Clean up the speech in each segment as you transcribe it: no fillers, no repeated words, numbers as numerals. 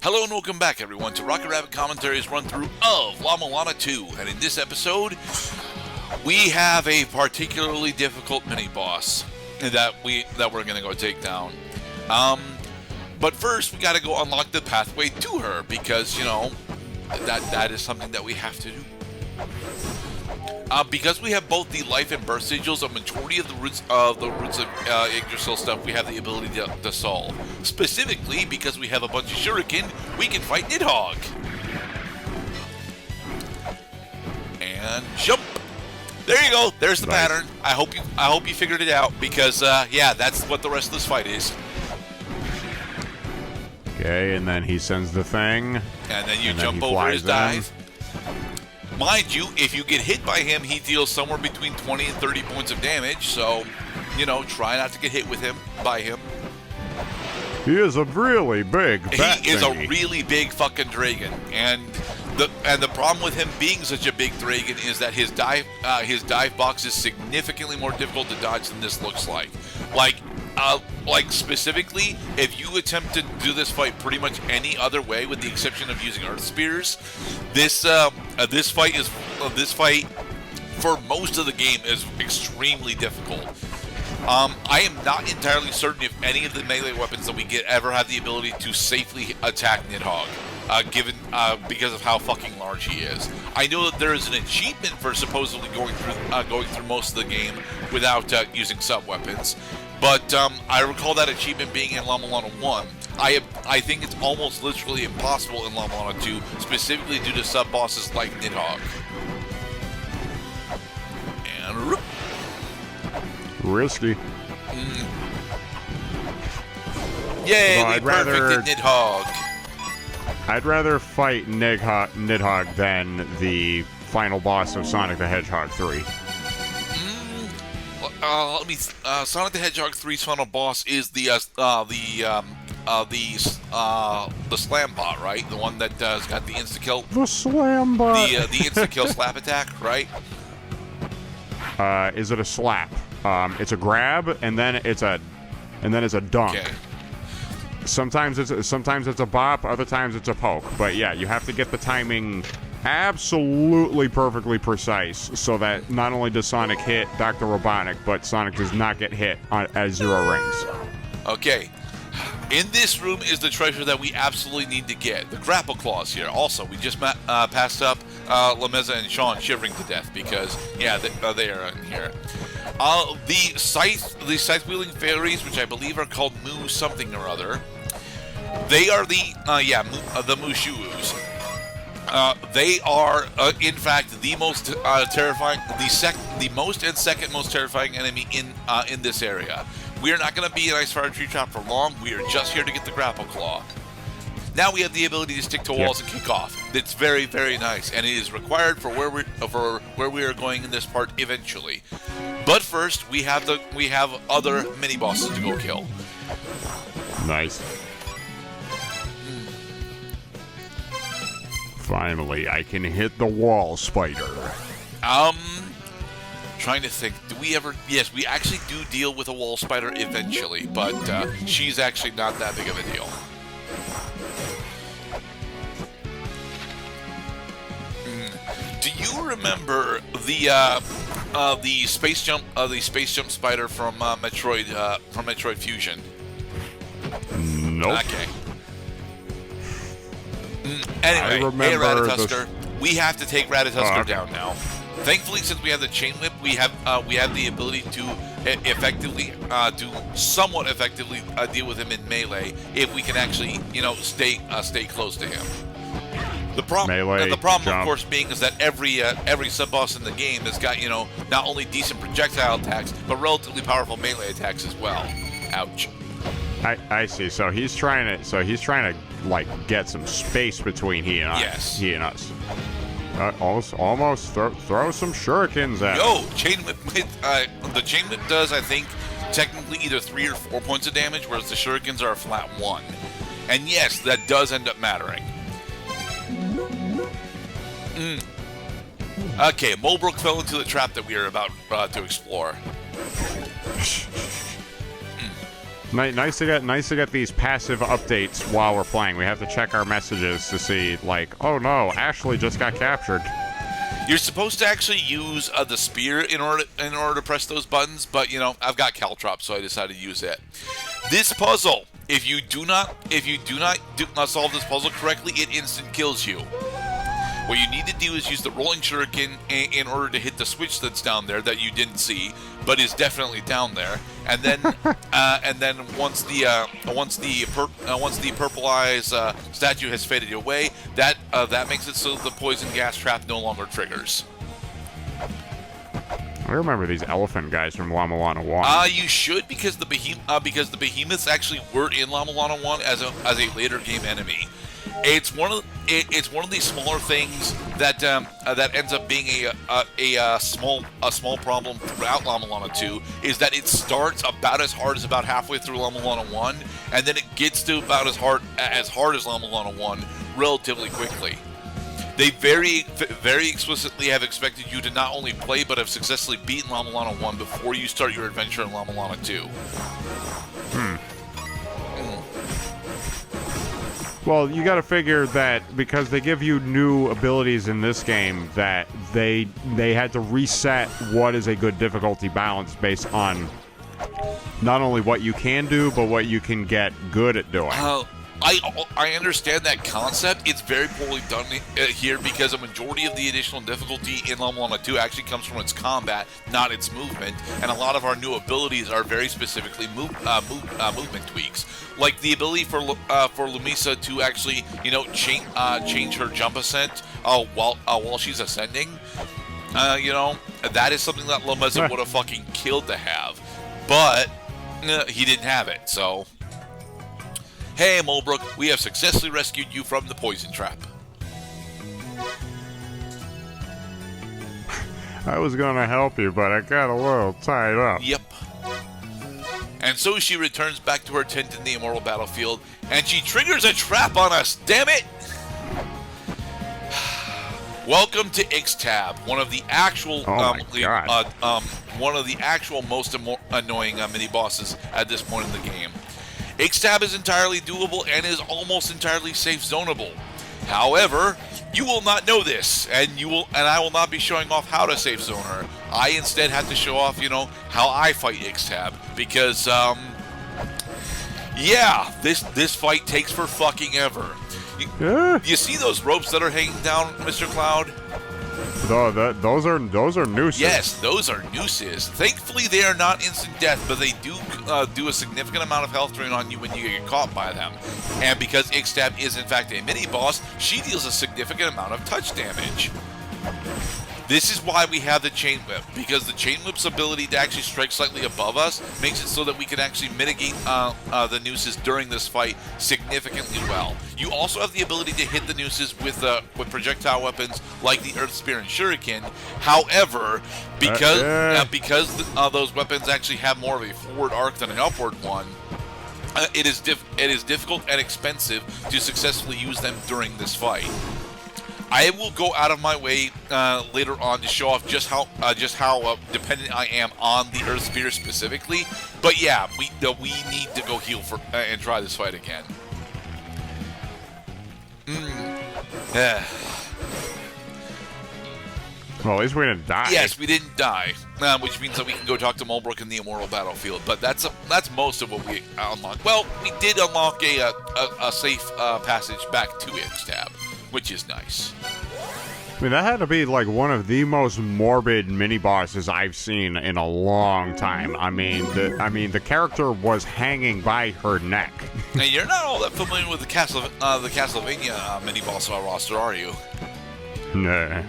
Hello and welcome back, everyone, to Rocket Rabbit Commentaries run-through of La-Mulana 2. And in this episode, we have a particularly difficult mini-boss that we're going to go take down. But first, we got to go unlock the pathway to her, because, you know, that is something that we have to do. Because we have both the life and birth sigils, a majority of the Roots of Yggdrasil stuff we have the ability to solve. Specifically, because we have a bunch of shuriken, we can fight Nidhogg. And jump. There you go. There's the pattern. I hope you figured it out, because yeah, that's what the rest of this fight is. Okay, and then he sends the thing. And then you jump over his dive. Mind you, if you get hit by him, he deals somewhere between 20 and 30 points of damage, so, you know, try not to get hit by him. He is a really big bat He is thingy. a really big fucking dragon, and the problem with him being such a big dragon is that his dive box is significantly more difficult to dodge than this looks like. Like specifically, if you attempt to do this fight pretty much any other way, with the exception of using Earth Spears, this fight for most of the game is extremely difficult. I am not entirely certain if any of the melee weapons that we get ever have the ability to safely attack Nidhogg, because of how fucking large he is. I know that there is an achievement for supposedly going through most of the game without using sub weapons. But I recall that achievement being in La-Mulana 1. I think it's almost literally impossible in La-Mulana 2, specifically due to sub-bosses like Nidhogg. And... risky. Yay, well, we perfected Nidhogg. I'd rather fight Nidhogg than the final boss of Sonic the Hedgehog 3. Sonic the Hedgehog 3's final boss is the slam bot, right? The one that has got the insta kill. The slam bot. The insta kill slap attack, right? Is it a slap? It's a grab, and then it's a dunk. Okay. Sometimes it's a bop, other times it's a poke. But yeah, you have to get the timing absolutely perfectly precise, so that not only does Sonic hit Dr. Robotnik, but Sonic does not get hit at zero rings. Okay. In this room is the treasure that we absolutely need to get. The grapple claws here. Also, we just passed up Lameza and Sean shivering to death because, yeah, they are in here. The scythe-wielding fairies, which I believe are called Noose something or other, they are the Mushuus. They are, in fact, the most terrifying, the most and second most terrifying enemy in this area. We are not going to be in Ice Fire Tree Trap for long. We are just here to get the grapple claw. Now we have the ability to stick to walls and kick off. It's very, very nice, and it is required for where we are going in this part eventually. But first, we have other mini bosses to go kill. Nice. Finally, I can hit the wall spider. Trying to think. Do we ever? Yes, we actually do deal with a wall spider eventually, but she's actually not that big of a deal. Do you remember the space jump spider from Metroid Fusion? Nope. Okay. Anyway, hey Ratatusker, we have to take Ratatusker down now. Thankfully, since we have the chain whip, we have the ability to somewhat effectively deal with him in melee if we can actually, you know, stay close to him. The problem, of course, being is that every sub boss in the game has got, you know, not only decent projectile attacks but relatively powerful melee attacks as well. Ouch. I see. So he's trying to like get some space between he and us. Yes. He and us. Almost throw some shurikens at him. Yo, chain whip. The chain whip does, I think, technically either 3 or 4 points of damage, whereas the shurikens are a flat 1. And yes, that does end up mattering. Okay, Mulbrook fell into the trap that we are about to explore. Nice to get these passive updates while we're playing. We have to check our messages to see, like, oh no, Ashley just got captured. You're supposed to actually use the spear in order to press those buttons, but I've got Caltrop, so I decided to use it. This puzzle, if you do not solve this puzzle correctly, it instant kills you. What you need to do is use the rolling shuriken in order to hit the switch that's down there that you didn't see, but is definitely down there. And then, once the purple eyes statue has faded away, that makes it so the poison gas trap no longer triggers. I remember these elephant guys from La-Mulana 1. You should, because the behemoths actually were in La-Mulana 1 as a later game enemy. It's one of these smaller things that ends up being a small problem throughout La-Mulana 2, is that it starts about as hard as about halfway through La-Mulana 1, and then it gets to about as hard as La-Mulana 1 relatively quickly. They very explicitly have expected you to not only play but have successfully beaten La-Mulana 1 before you start your adventure in La-Mulana 2. Well, you got to figure that because they give you new abilities in this game, that they had to reset what is a good difficulty balance based on not only what you can do, but what you can get good at doing. I understand that concept. It's very poorly done here, because a majority of the additional difficulty in La-Mulana 2 actually comes from its combat, not its movement, and a lot of our new abilities are very specifically movement tweaks, like the ability for Lumisa to actually change her jump ascent while she's ascending. That is something that Lumisa would have fucking killed to have, but he didn't have it, so. Hey, Mulbrook, we have successfully rescued you from the poison trap. I was going to help you, but I got a little tied up. Yep. And so she returns back to her tent in the Immortal Battlefield, and she triggers a trap on us, damn it! Welcome to Ixtab, one of the actual most annoying mini bosses at this point in the game. Ixtab is entirely doable and is almost entirely safe zonable. However, you will not know this, and I will not be showing off how to safe zone her. I instead have to show off, how I fight Ixtab, because this fight takes for fucking ever. You see those ropes that are hanging down, Mr. Cloud? Those are nooses. Yes, those are nooses. Thankfully, they are not instant death, but they do a significant amount of health drain on you when you get caught by them. And because Ixtab is in fact a mini-boss, she deals a significant amount of touch damage. This is why we have the Chain Whip, because the Chain Whip's ability to actually strike slightly above us makes it so that we can actually mitigate the nooses during this fight significantly well. You also have the ability to hit the nooses with projectile weapons like the Earth Spear and Shuriken. However, because those weapons actually have more of a forward arc than an upward one, it is difficult and expensive to successfully use them during this fight. I will go out of my way later on to show off just how dependent I am on the Earth Spear specifically. But yeah, we need to go heal and try this fight again. Well, at least we didn't die. Yes, we didn't die, which means that we can go talk to Mulbrook in the Immortal Battlefield. But that's most of what we unlocked. Well, we did unlock a safe passage back to Ixtab, which is nice. I mean, that had to be like one of the most morbid mini bosses I've seen in a long time. I mean, the character was hanging by her neck. Now, you're not all that familiar with the Castlevania mini boss roster, are you? Nah.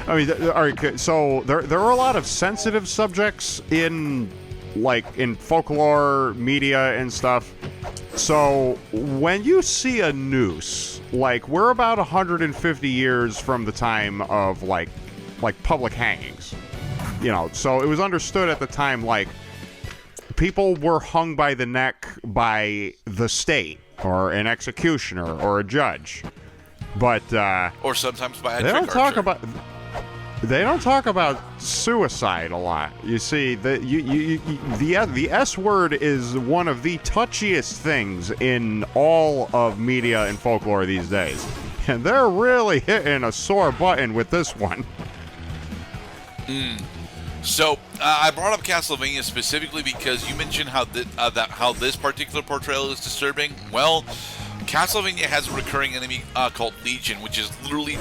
I mean, all right. So there are a lot of sensitive subjects in folklore media and stuff. So when you see a noose, we're about 150 years from the time of like public hangings, so it was understood at the time people were hung by the neck by the state or an executioner or a judge, but or sometimes by a they trick don't talk archer. about. They don't talk about suicide a lot. You see, the S word is one of the touchiest things in all of media and folklore these days. And they're really hitting a sore button with this one. So, I brought up Castlevania specifically because you mentioned how this particular portrayal is disturbing. Well, Castlevania has a recurring enemy called Legion, which is literally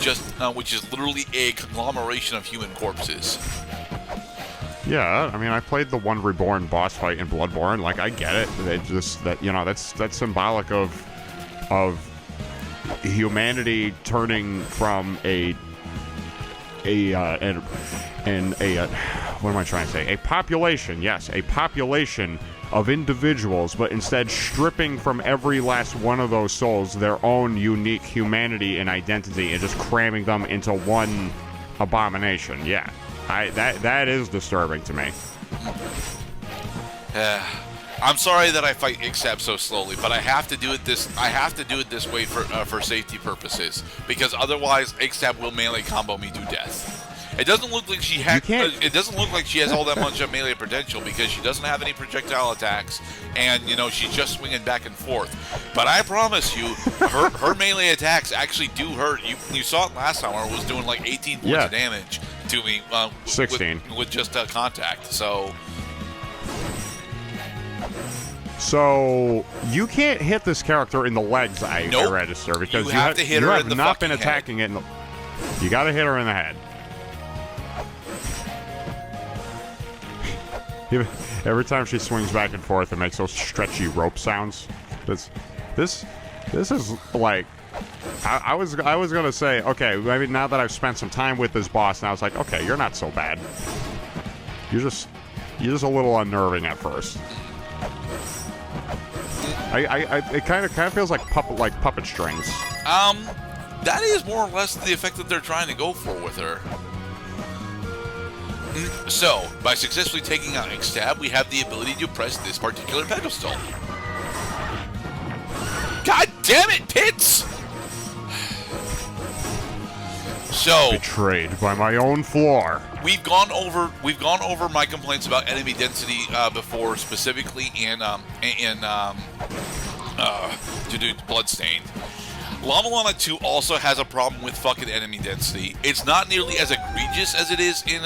a conglomeration of human corpses. Yeah, I mean, I played the one Reborn boss fight in Bloodborne. Like, I get it. That's symbolic of humanity turning from what am I trying to say? A population, yes, a population of individuals, but instead stripping from every last one of those souls their own unique humanity and identity and just cramming them into one abomination. Yeah, that is disturbing to me. I'm sorry that I fight Ixab so slowly, but I have to do it this way for safety purposes, because otherwise Ixab will melee combo me to death. It doesn't look like she has. It doesn't look like she has all that much melee potential because she doesn't have any projectile attacks, and she's just swinging back and forth. But I promise you, her melee attacks actually do hurt. You saw it last time where it was doing like 18 points of damage to me. 16 with just contact. So you can't hit this character in the legs. I register because you have to hit her in the not been fucking attacking it. You got to hit her in the head. Every time she swings back and forth, it makes those stretchy rope sounds. This is like, I was gonna say, okay, maybe now that I've spent some time with this boss, now I was like, okay, you're not so bad. You're just a little unnerving at first. It kind of feels like puppet strings. That is more or less the effect that they're trying to go for with her. So, by successfully taking out Ixab, we have the ability to press this particular pedestal. God damn it, Pitts! So, betrayed by my own floor. We've gone over my complaints about enemy density before, specifically in Bloodstained. La-Mulana 2 also has a problem with fucking enemy density. It's not nearly as egregious as it is in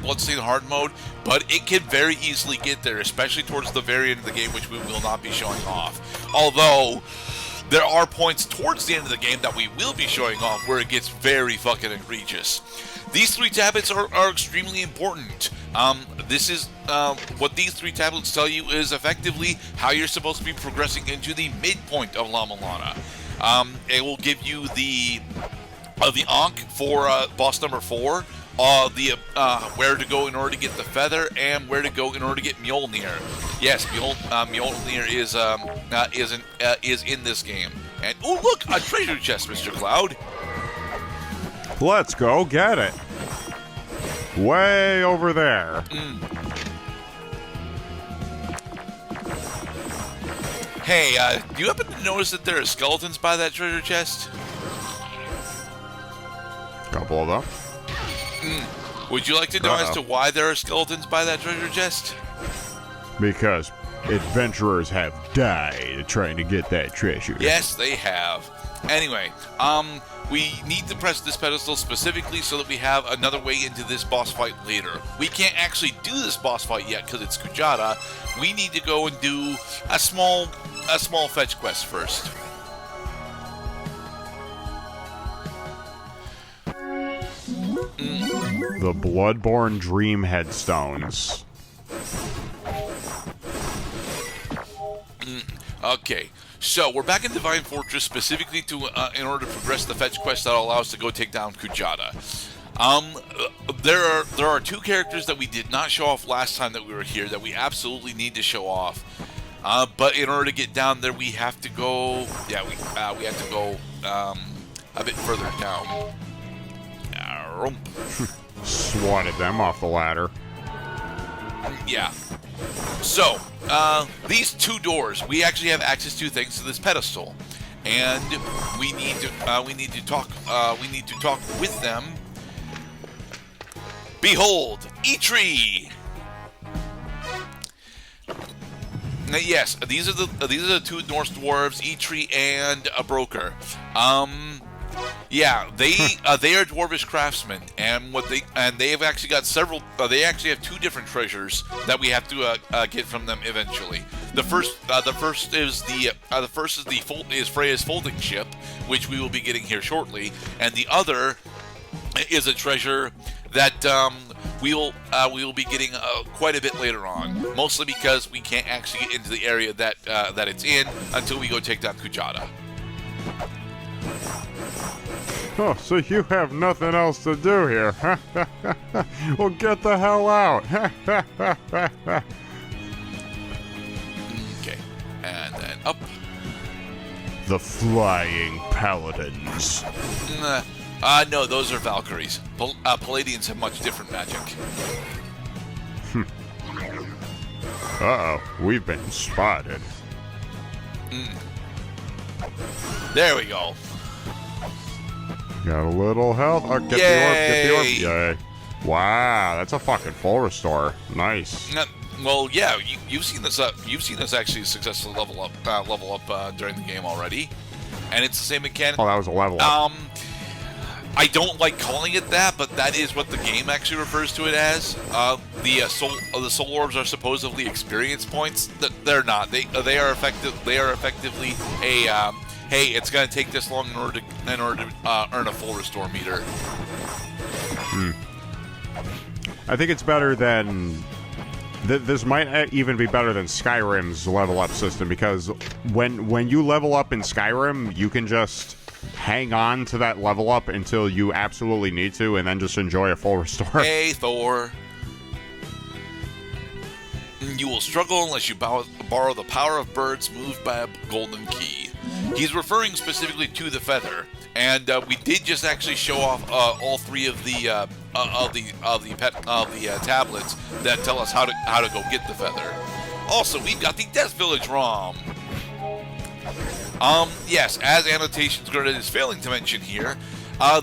Bloodstained hard mode, but it can very easily get there, especially towards the very end of the game, which we will not be showing off. Although there are points towards the end of the game that we will be showing off where it gets very fucking egregious. These 3 tablets are extremely important. This is what these 3 tablets tell you is effectively how you're supposed to be progressing into the midpoint of La-Mulana. It will give you the Ankh for boss number 4, where to go in order to get the feather, and where to go in order to get Mjolnir. Yes, Mjolnir is in this game. And oh look, a treasure chest, Mr. Cloud. Let's go get it. Way over there. Hey, do you happen to notice that there are skeletons by that treasure chest? Couple of them. Would you like to know as to why there are skeletons by that treasure chest? Because adventurers have died trying to get that treasure. Yes, they have. Anyway, we need to press this pedestal specifically so that we have another way into this boss fight later. We can't actually do this boss fight yet because it's Kujata. We need to go and do a small fetch quest first. The Bloodborne Dream Headstones. Okay, so we're back in Divine Fortress specifically in order to progress the fetch quest that will allow us to go take down Kujata. There are 2 characters that we did not show off last time that we were here that we absolutely need to show off. But in order to get down there, we have to go. Yeah, we have to go a bit further down. Swatted them off the ladder. Yeah. So, these 2 doors, we actually have access to thanks to this pedestal. and we need to talk with them. Behold, Eitri. Now, yes, these are the two Norse dwarves, Eitri and a broker. Yeah, they are dwarvish craftsmen, and they have actually got several. They actually have two different treasures that we have to get from them eventually. The first is Freya's folding ship, which we will be getting here shortly, and the other is a treasure that we will be getting quite a bit later on. Mostly because we can't actually get into the area that it's in until we go take down Gerdat. Oh, so you have nothing else to do here. Well, get the hell out. Okay, and then up. The Flying Paladins. No, those are Valkyries. Palladians have much different magic. Uh-oh, we've been spotted. There we go. Got a little health. Oh, get the orb. Yay. Wow, that's a fucking full restore. Nice. Well, yeah, you've seen this. You've seen this actually successfully level up during the game already, and it's the same mechanic. Oh, that was a level up. I don't like calling it that, but that is what the game actually refers to it as. The soul orbs are supposedly experience points. They're not. They are effective. They are effectively a hey, it's going to take this long in order to earn a full restore meter. I think it's better than. This might even be better than Skyrim's level up system, because when you level up in Skyrim, you can just hang on to that level up until you absolutely need to, and then just enjoy a full restore. Hey, Thor. You will struggle unless you borrow the power of birds moved by a golden key. He's referring specifically to the feather, and we did just actually show off all three of the tablets that tell us how to go get the feather. Also, we've got the Death Village ROM. Yes, as Annotations Gerdat is failing to mention here,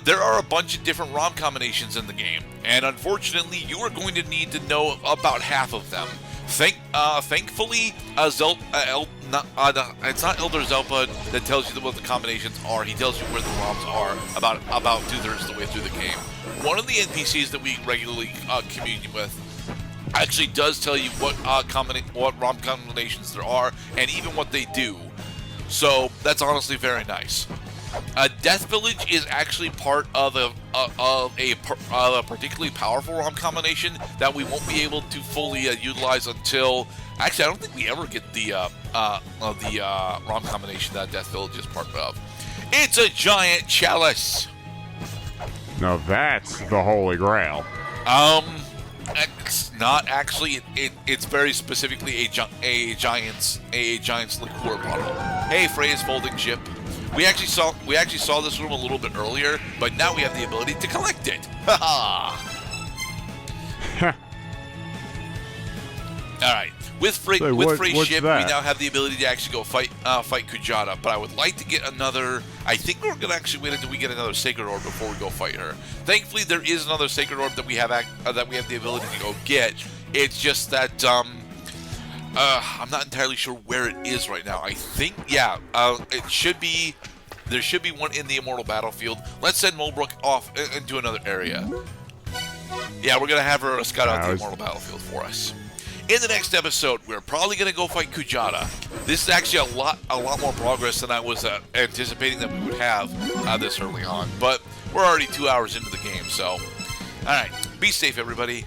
there are a bunch of different ROM combinations in the game, and unfortunately, you are going to need to know about half of them. Thankfully, it's not Elder Zelpa that tells you what the combinations are. He tells you where the ROMs are about 2/3 of the way through the game. One of the NPCs that we regularly commune with actually does tell you what ROM combinations there are, and even what they do. So that's honestly very nice. Death Village is actually part of a particularly powerful ROM combination that we won't be able to fully utilize until. Actually, I don't think we ever get the ROM combination that Death Village is part of. It's a giant chalice. Now that's the Holy Grail. It's not actually. It's very specifically a giant's liqueur bottle. Hey, Freya's folding ship. We actually saw this room a little bit earlier, but now we have the ability to collect it. Haha. All right. With Frey's ship, we now have the ability to actually go fight Gerdat. But I would like to get another. I think we're gonna actually wait until we get another sacred orb before we go fight her. Thankfully, there is another sacred orb that we have the ability to go get. It's just that I'm not entirely sure where it is right now. I think it should be. There should be one in the Immortal Battlefield. Let's send Mulbrook off into another area. Yeah, we're gonna have her scout out the Immortal Battlefield for us. In the next episode, we're probably going to go fight Gerdat. This is actually a lot more progress than I was anticipating that we would have this early on. But we're already 2 hours into the game, so... Alright, be safe, everybody.